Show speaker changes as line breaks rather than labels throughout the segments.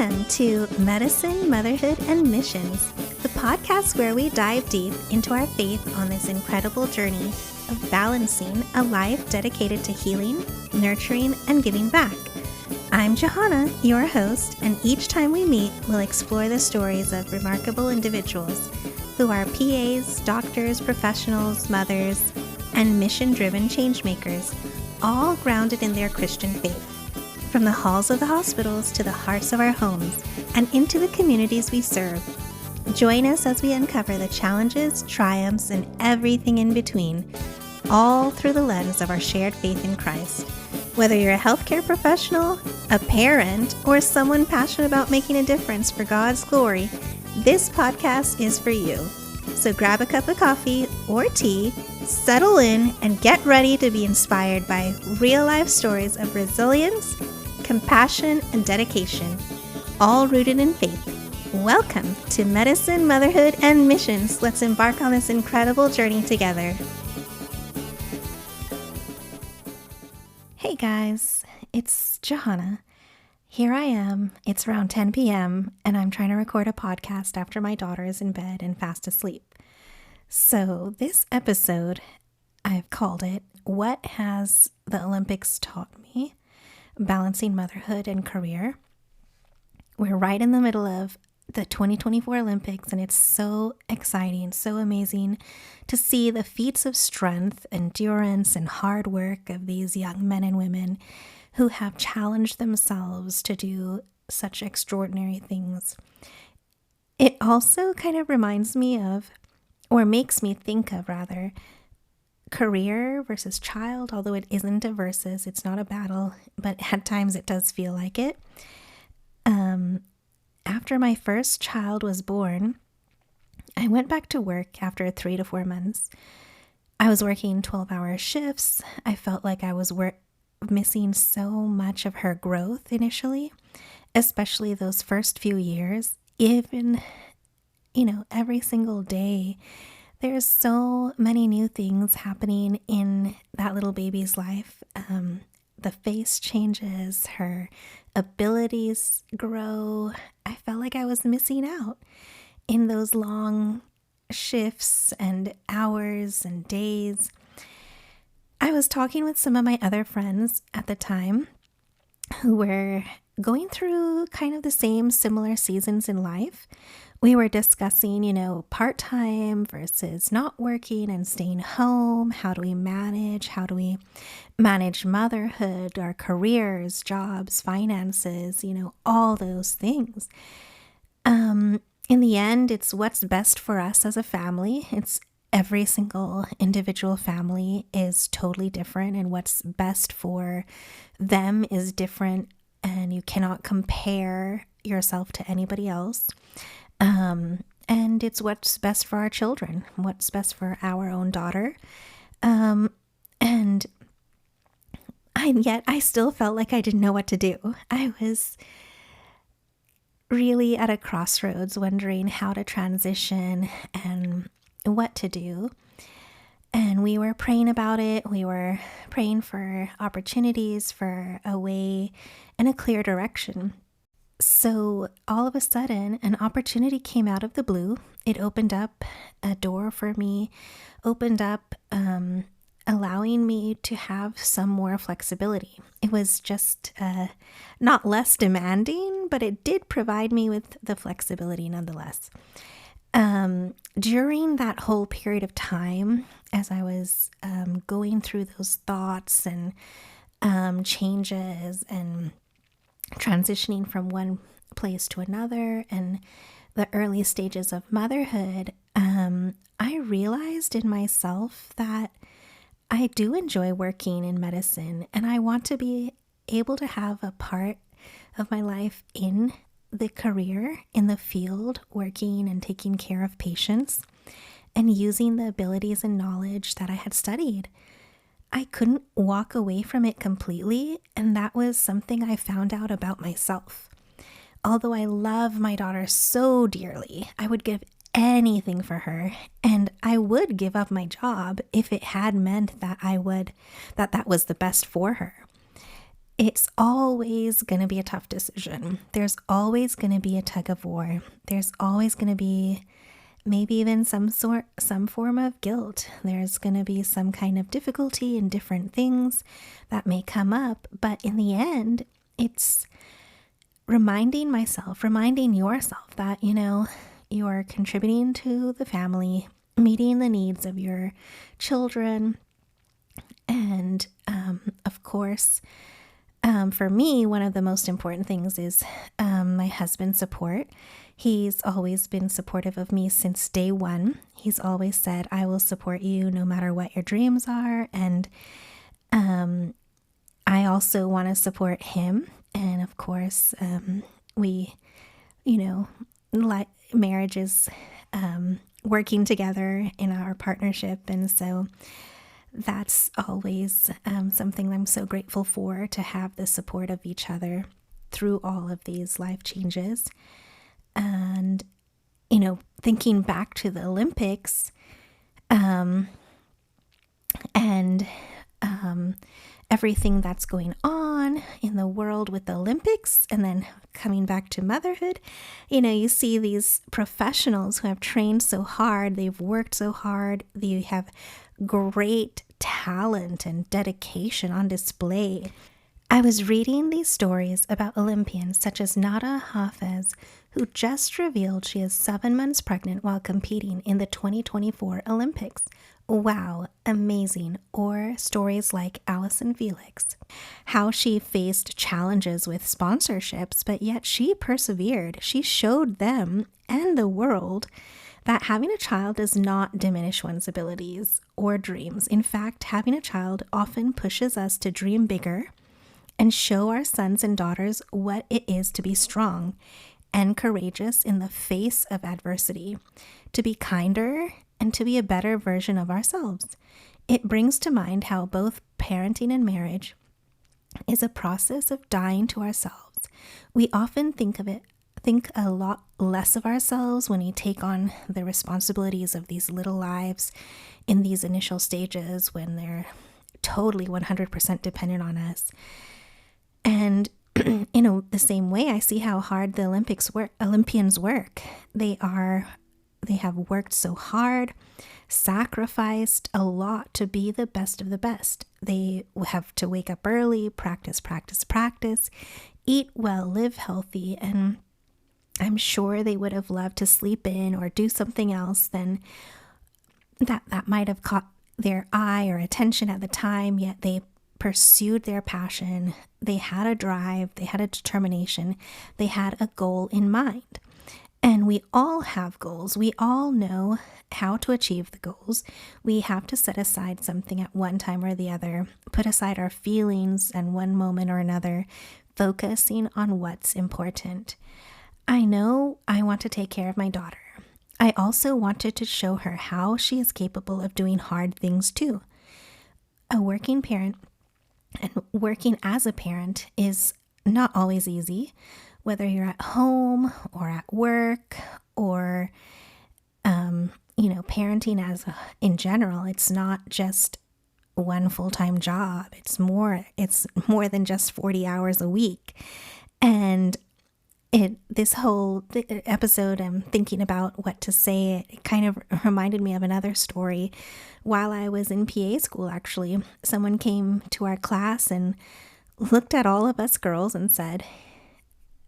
Welcome to Medicine, Motherhood, and Missions, the podcast where we dive deep into our faith on this incredible journey of balancing a life dedicated to healing, nurturing, and giving back. I'm Johanna, your host, and each time we meet, we'll explore the stories of remarkable individuals who are PAs, doctors, professionals, mothers, and mission-driven changemakers, all grounded in their Christian faith. From the halls of the hospitals to the hearts of our homes and into the communities we serve. Join us as we uncover the challenges, triumphs, and everything in between, all through the lens of our shared faith in Christ. Whether you're a healthcare professional, a parent, or someone passionate about making a difference for God's glory, this podcast is for you. So grab a cup of coffee or tea, settle in, and get ready to be inspired by real-life stories of resilience, compassion, and dedication, all rooted in faith. Welcome to Medicine, Motherhood, and Missions. Let's embark on this incredible journey together. Hey guys, it's Johanna. Here I am. It's around 10 p.m. and I'm trying to record a podcast after my daughter is in bed and fast asleep. So this episode, I've called it, What Has the Olympics Taught Me? Balancing Motherhood and Career. We're right in the middle of the 2024 Olympics, and it's so exciting, so amazing to see the feats of strength, endurance, and hard work of these young men and women who have challenged themselves to do such extraordinary things. It also kind of reminds me of, or makes me think of rather, career versus child, although it isn't a versus, it's not a battle, but at times it does feel like it. After my first child was born, I went back to work after 3 to 4 months. I was working 12-hour shifts. I felt like I was missing so much of her growth initially, especially those first few years. Even, every single day, there's so many new things happening in that little baby's life. The face changes, her abilities grow. I felt like I was missing out in those long shifts and hours and days. I was talking with some of my other friends at the time who were going through kind of the same similar seasons in life. We were discussing, part-time versus not working and staying home. How do we manage? How do we manage motherhood, our careers, jobs, finances, all those things. In the end, it's what's best for us as a family. It's every single individual family is totally different, and what's best for them is different, and you cannot compare yourself to anybody else. And it's what's best for our children, what's best for our own daughter. And yet I still felt like I didn't know what to do. I was really at a crossroads, wondering how to transition and what to do. And we were praying about it. We were praying for opportunities, for a way and a clear direction. So all of a sudden, an opportunity came out of the blue. It opened up a door for me, opened up allowing me to have some more flexibility. It was just not less demanding, but it did provide me with the flexibility nonetheless. During that whole period of time, as I was going through those thoughts and changes and transitioning from one place to another and the early stages of motherhood, I realized in myself that I do enjoy working in medicine, and I want to be able to have a part of my life in the career, in the field, working and taking care of patients and using the abilities and knowledge that I had studied. I couldn't walk away from it completely, and that was something I found out about myself. Although I love my daughter so dearly, I would give anything for her, and I would give up my job if it had meant that that was the best for her. it's always going to be a tough decision. There's always going to be a tug of war. There's always going to be maybe even some form of guilt. There's going to be some kind of difficulty in different things that may come up. But in the end, it's reminding yourself that, you're contributing to the family, meeting the needs of your children. And of course, for me, one of the most important things is my husband's support. He's always been supportive of me since day one. He's always said, I will support you no matter what your dreams are. And I also want to support him. And of course, we, like marriage is working together in our partnership. And so that's always something I'm so grateful for, to have the support of each other through all of these life changes. And, thinking back to the Olympics and everything that's going on in the world with the Olympics, and then coming back to motherhood, you see these professionals who have trained so hard, they've worked so hard, they have great talent and dedication on display. I was reading these stories about Olympians such as Nada Hafez, who just revealed she is 7 months pregnant while competing in the 2024 Olympics. Wow, amazing. Or stories like Allison Felix, how she faced challenges with sponsorships, but yet she persevered. She showed them and the world that having a child does not diminish one's abilities or dreams. In fact, having a child often pushes us to dream bigger and show our sons and daughters what it is to be strong and courageous in the face of adversity, to be kinder and to be a better version of ourselves. It brings to mind how both parenting and marriage is a process of dying to ourselves. We often think a lot less of ourselves when we take on the responsibilities of these little lives in these initial stages when they're totally 100% dependent on us. And in the same way, I see how hard the Olympians work. They have worked so hard, sacrificed a lot to be the best of the best. They have to wake up early, practice, eat well, live healthy, and I'm sure they would have loved to sleep in or do something else then that might have caught their eye or attention at the time, yet they pursued their passion. They had a drive, they had a determination, they had a goal in mind. And we all have goals. We all know how to achieve the goals. We have to set aside something at one time or the other, put aside our feelings and one moment or another, focusing on what's important. I know I want to take care of my daughter. I also wanted to show her how she is capable of doing hard things too. A working parent and working as a parent is not always easy, whether you're at home or at work or, parenting in general. It's not just one full-time job. It's more than just 40 hours a week. And this whole episode, I'm thinking about what to say. It kind of reminded me of another story. While I was in PA school, actually, someone came to our class and looked at all of us girls and said,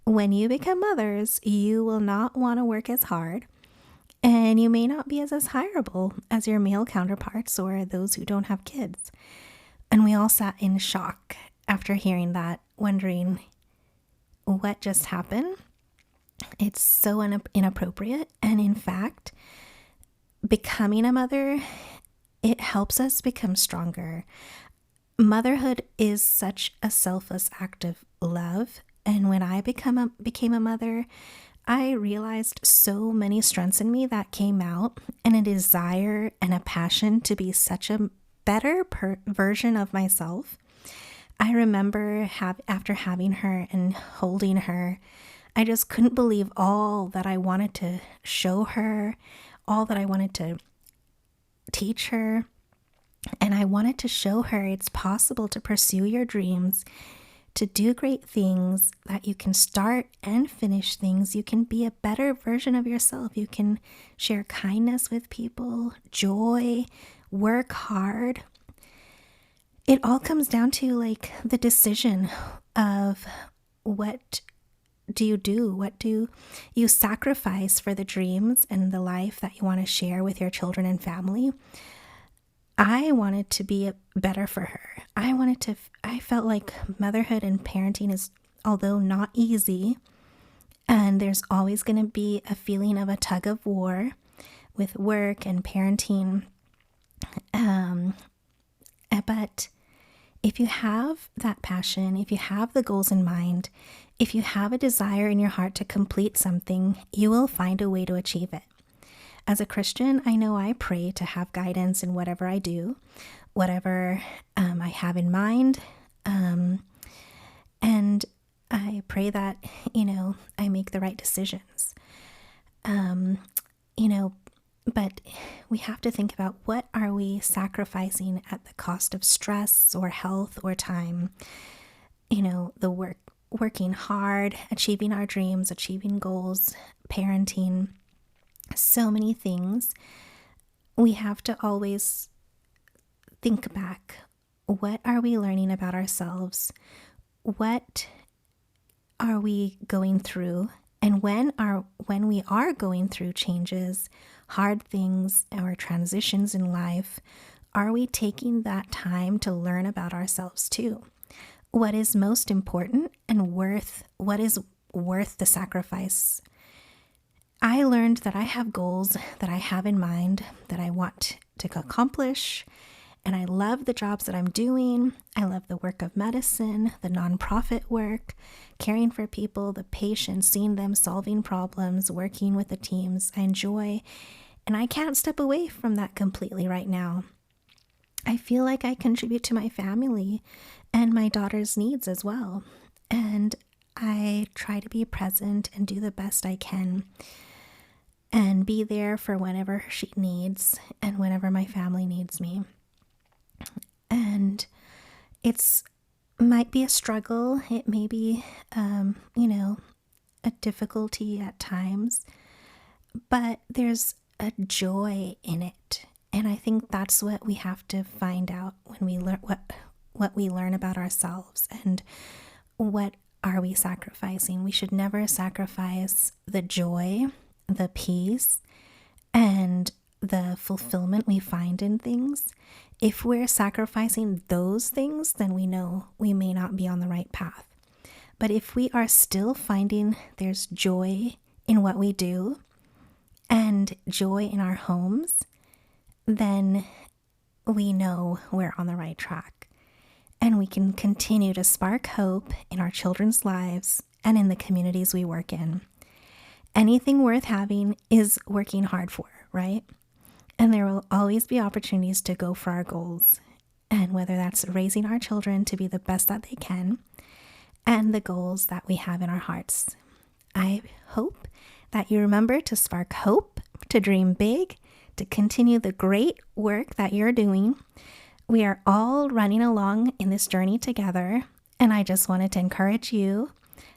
when you become mothers, you will not want to work as hard, and you may not be as hireable as your male counterparts or those who don't have kids. And we all sat in shock after hearing that, wondering, what just happened? It's so inappropriate. And in fact, becoming a mother, it helps us become stronger. Motherhood is such a selfless act of love. And when I became a mother, I realized so many strengths in me that came out, and a desire and a passion to be such a better version of myself. I remember after having her and holding her, I just couldn't believe all that I wanted to show her, all that I wanted to teach her. And I wanted to show her it's possible to pursue your dreams, to do great things, that you can start and finish things. You can be a better version of yourself. You can share kindness with people, joy, work hard. It all comes down to like the decision of what do you do? What do you sacrifice for the dreams and the life that you want to share with your children and family? I wanted to be better for her. I felt like motherhood and parenting is, although not easy, and there's always going to be a feeling of a tug of war with work and parenting. But if you have that passion, if you have the goals in mind, if you have a desire in your heart to complete something, you will find a way to achieve it. As a Christian, I know I pray to have guidance in whatever I do, whatever I have in mind. And I pray that, I make the right decisions. But we have to think about, what are we sacrificing at the cost of stress or health or time? Working hard, achieving our dreams, achieving goals, parenting, so many things. We have to always think back. What are we learning about ourselves? What are we going through? And when we are going through changes, hard things, or transitions in life, are we taking that time to learn about ourselves too? What is most important and what is worth the sacrifice? I learned that I have goals that I have in mind that I want to accomplish, and I love the jobs that I'm doing. I love the work of medicine, the nonprofit work, caring for people, the patients, seeing them solving problems, working with the teams I enjoy, and I can't step away from that completely right now. I feel like I contribute to my family and my daughter's needs as well, and I try to be present and do the best I can and be there for whenever she needs and whenever my family needs me. And might be a struggle. It may be, a difficulty at times, but there's a joy in it. And I think that's what we have to find out when we learn what we learn about ourselves, and what are we sacrificing. We should never sacrifice the joy, the peace, and the fulfillment we find in things. If we're sacrificing those things, then we know we may not be on the right path. But if we are still finding there's joy in what we do and joy in our homes, then we know we're on the right track. And we can continue to spark hope in our children's lives and in the communities we work in. Anything worth having is working hard for, right? And there will always be opportunities to go for our goals. And whether that's raising our children to be the best that they can, and the goals that we have in our hearts. I hope that you remember to spark hope, to dream big, to continue the great work that you're doing. We are all running along in this journey together, and I just wanted to encourage you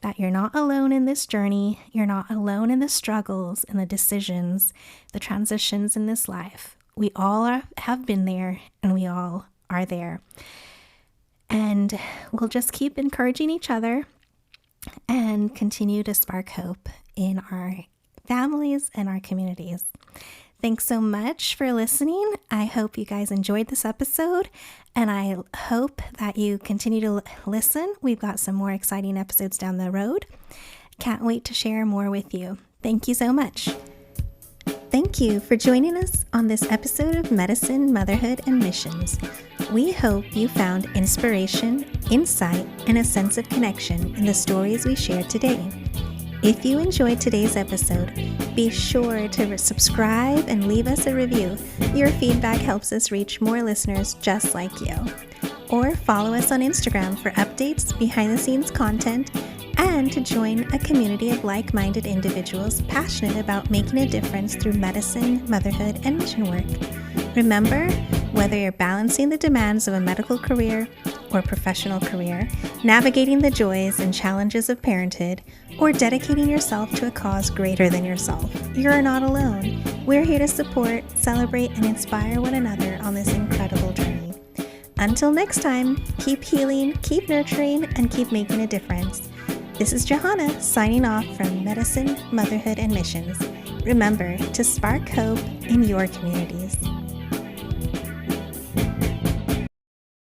that you're not alone in this journey. You're not alone in the struggles and the decisions, the transitions in this life. We all have been there, and we all are there. And we'll just keep encouraging each other and continue to spark hope in our families and our communities. Thanks so much for listening. I hope you guys enjoyed this episode, and I hope that you continue to listen. We've got some more exciting episodes down the road. Can't wait to share more with you. Thank you so much. Thank you for joining us on this episode of Medicine, Motherhood, and Missions. We hope you found inspiration, insight, and a sense of connection in the stories we shared today. If you enjoyed today's episode, be sure to subscribe and leave us a review. Your feedback helps us reach more listeners just like you. Or follow us on Instagram for updates, behind-the-scenes content, and to join a community of like-minded individuals passionate about making a difference through medicine, motherhood, and mission work. Remember, whether you're balancing the demands of a medical career or professional career, navigating the joys and challenges of parenthood, or dedicating yourself to a cause greater than yourself, you're not alone. We're here to support, celebrate, and inspire one another on this incredible journey. Until next time, keep healing, keep nurturing, and keep making a difference. This is Johanna signing off from Medicine, Motherhood, and Missions. Remember to spark hope in your communities.